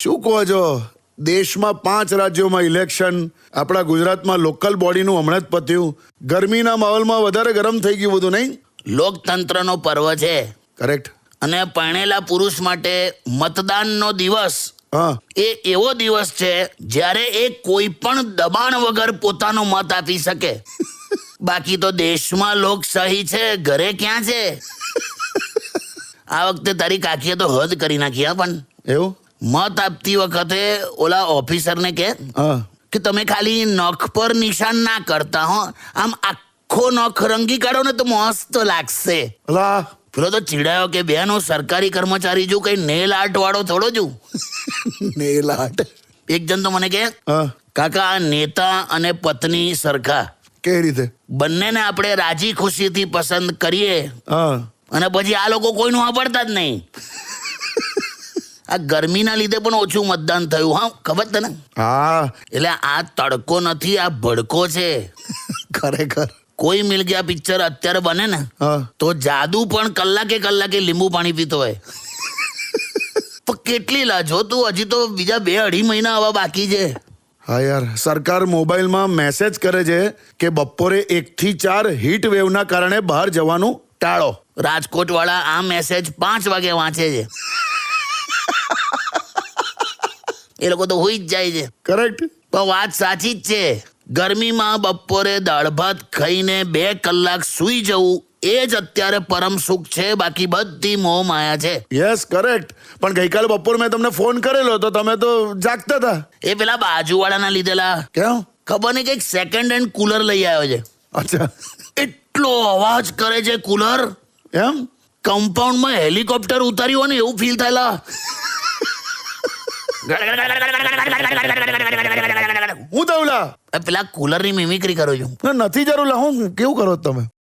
શું કહો છો? દેશમાં 5 રાજ્યોમાં ઇલેક્શન, આપણા ગુજરાતમાં લોકલ બોડીનું હમણાં જ પત્યું. ગરમીના માહોલમાં વધારે ગરમ થઈ ગયું બધું, નહીં? લોકતંત્રનો પર્વ છે કરેક્ટ. અને પરણેલા પુરુષ માટે મતદાનનો દિવસ હા, એ એવો દિવસ છે જ્યારે એ કોઈ પણ દબાણ વગર પોતાનો મત આપી શકે. બાકી તો દેશમાં લોકશાહી છે, ઘરે ક્યાં છે? આ વખતે તારી કાકીએ તો હદ કરી નાખી. હા, પણ એવું? મત આપતી વખતે ઓલા ઓફિસરને કે હા, કે તમે ખાલી નખ પર નિશાન ના કરતા હો, આમ આખો નખ રંગી કાઢો ને તો મસ્ત લાગશે. અલા પેલો તો ચીડાયો કે બેન હું સરકારી કર્મચારી છું, કઈ નેલ આર્ટ વાળો થોડો છું. Nail art. એક જણ તો મને કે હા, કાકા આ નેતા અને પત્ની સરખા, કઈ રીતે? બંનેને આપણે રાજી ખુશીથી પસંદ કરીએ હા, અને પછી આ લોકો કોઈનું સાંભળતા જ નહીં. આ ગરમીના લીધે પણ ઓછું મતદાન થયું. હા, ખબર તને? હા, એટલે આ તડકો નથી, આ ભડકો છે. ખરેખર. કોઈ મિલ ગયા પિક્ચર અત્યારે બને ને હા, તો જાદુ પણ કલાકે કલાકે લીંબુ પાણી પીતો હોય. પણ કેટલી લાજો તું, હજી તો બીજા 2-2.5 મહિના આવા બાકી છે. હા યાર, સરકાર મોબાઈલમાં મેસેજ કરે છે કે બપોરે 1 થી 4 હીટ વેવના કારણે બહાર જવાનું ટાળો. રાજકોટ વાળા આ મેસેજ 5 વાગે વાંચે છે. એ લોકો તો હોઈ જ જાય છે. કરેક્ટ. પણ વાત સાચી જ છે. ગરમીમાં બપોરે દાળ ભાત ખાઈને 2 કલાક સૂઈ જવું એ જ અત્યારે પરમ સુખ છે. બાકી બધી મોહ માયા છે. Yes, correct. પણ ગઈકાલે બપોર મેં તમને ફોન કરેલો તો તમે તો જાગતા હતા. એ પેલા બાજુવાળાના લીધેલા કેમ? ખબર નહીં કંઈક સેકન્ડ હેન્ડ કુલર લઈ આવ્યો છે. અચ્છા, એટલો અવાજ કરે છે કુલર, એમ? કમ્પાઉન્ડમાં હેલિકોપ્ટર ઉતાર્યું હોય ને એવું ફીલ થયેલા. હું તવલા પેલા કુલરની મિમિક્રી કરું છું. નથી જરૂર. હું કેવું કરો છો તમે?